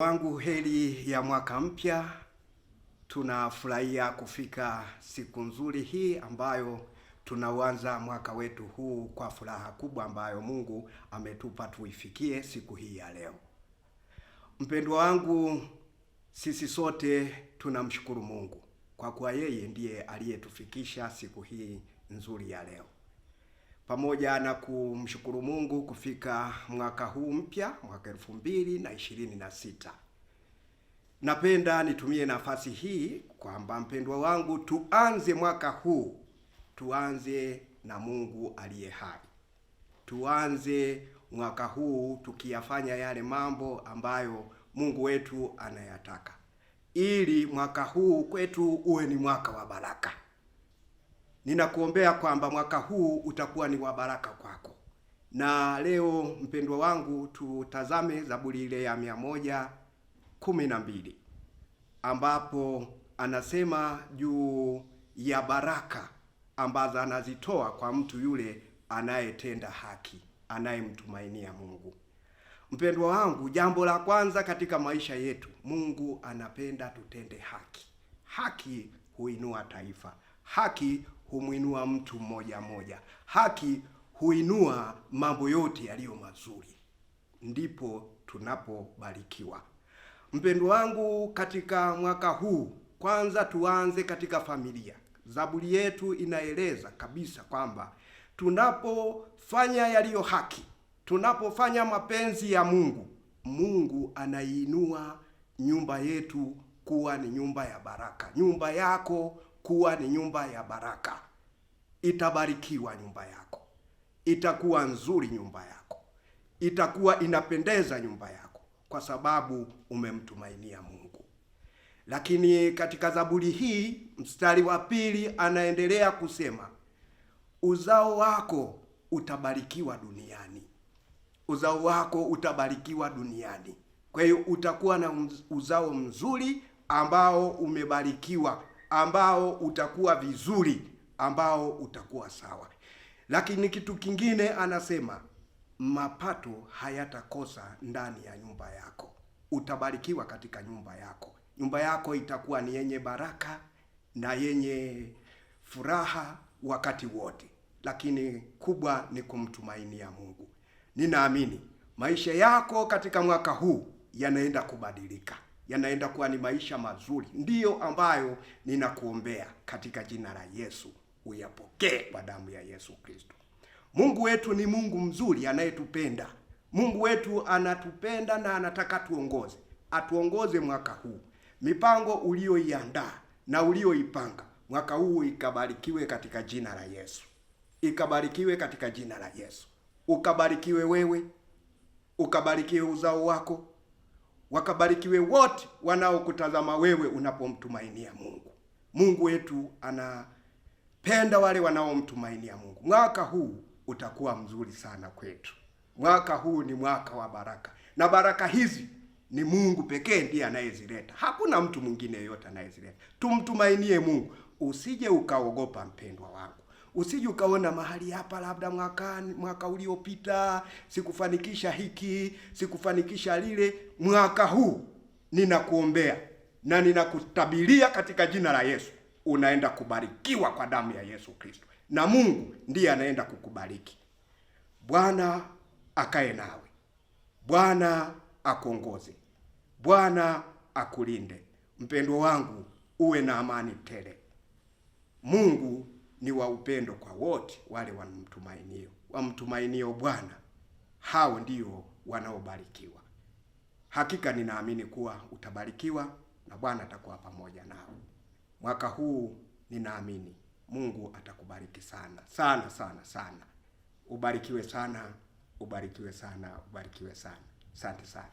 Wangu heri ya mwaka mpya. Tunafurahia kufika siku nzuri hii ambayo tunauanza mwaka wetu huu kwa furaha kubwa ambayo Mungu ametupa tuifikie siku hii ya leo. Mpendwa wangu, sisi sote tunamshukuru Mungu kwa kuwa yeye ndiye aliyetufikisha siku hii nzuri ya leo. Pamoja na kumshukuru Mungu kufika mwaka huu mpya, mwaka 2026. Napenda nitumie nafasi hii kwamba mpendwa wangu, tuanze mwaka huu, tuanze na Mungu aliye hai. Tuanze mwaka huu tukiyafanya yale mambo ambayo Mungu wetu anayataka, ili mwaka huu kwetu uwe ni mwaka wa baraka. Ninakuombea kwamba mwaka huu utakuwa ni wa baraka kwako. Na leo mpendwa wangu, tutazame Zaburi ile ya 112 ambapo anasema juu ya baraka ambazo anazitoa kwa mtu yule anayetenda haki, anayemtumainia Mungu. Mpendwa wangu, jambo la kwanza katika maisha yetu, Mungu anapenda tutende haki. Haki huinua taifa. Haki humwinua mtu mmoja mmoja. Haki huinua mambo yote yaliyo mazuri. Ndipo tunapobarikiwa. Mpendwa wangu, katika mwaka huu, kwanza tuanze katika familia. Zaburi yetu inaeleza kabisa kwamba tunapofanya yaliyo haki, tunapofanya mapenzi ya Mungu, Mungu anaiinua nyumba yetu kuwa ni nyumba ya baraka. Nyumba yako kuwa ni nyumba ya baraka. Itabarikiwa nyumba yako. Itakuwa nzuri nyumba yako. Itakuwa inapendeza nyumba yako kwa sababu umemtumainia Mungu. Lakini katika Zaburi hii mstari wa 2 anaendelea kusema, uzao wako utabarikiwa duniani. Uzao wako utabarikiwa duniani. Kwa hiyo utakuwa na uzao mzuri ambao umebarikiwa, ambao utakuwa vizuri, ambao utakuwa sawa. Lakini kitu kingine anasema, mapato hayatakosa ndani ya nyumba yako. Utabarikiwa katika nyumba yako. Nyumba yako itakuwa ni yenye baraka na yenye furaha wakati wote. Lakini kubwa ni kumtumainia Mungu. Ninaamini maisha yako katika mwaka huu yanaenda kubadilika. Yanaenda kuwa ni maisha mazuri. Ndiyo ambayo ninakuombea katika jina la Yesu. Uyapokee kwa damu ya Yesu Kristo. Mungu wetu ni Mungu mzuri anayetupenda. Mungu wetu anatupenda na anataka tuongoze. Atuongoze mwaka huu. Mipango ulioiandaa na ulioipanga mwaka huu ikabarikiwe katika jina la Yesu. Ikabarikiwe katika jina la Yesu. Ukabarikiwe wewe, ukabarikiwe uzao wako, wakabarikiwe wote wanaokutazama wewe unapomtumainia Mungu. Mungu wetu anapenda wale wanaomtumainia Mungu. Mwaka huu utakuwa mzuri sana kwetu. Mwaka huu ni mwaka wa baraka. Na baraka hizi ni Mungu pekee ndiye anayezileta. Hakuna mtu mwingine yeyote anayezileta. Tumtumainie Mungu. Usije ukaogopa mpendwa wangu. Usije ukaona mahali hapa labda mwaka uliopita sikufanikisha hiki, sikufanikisha lile. Mwaka huu ninakuombea na ninakutabiria katika jina la Yesu, unaenda kubarikiwa kwa damu ya Yesu Kristo. Na Mungu ndiye anaenda kukubariki. Bwana akae nawe. Bwana akuongoze. Bwana akulinde. Mpendwa wangu, uwe na amani tele. Mungu ni wa upendo kwa wote wale wamtumainio Bwana. Hao ndio wanaobarikiwa. Hakika ninaamini kuwa utabarikiwa na Bwana atakuwa pamoja nawe. Mwaka huu ninaamini Mungu atakubariki sana, sana, sana, sana. Ubarikiwe sana, ubarikiwe sana, ubarikiwe sana. Asante sana.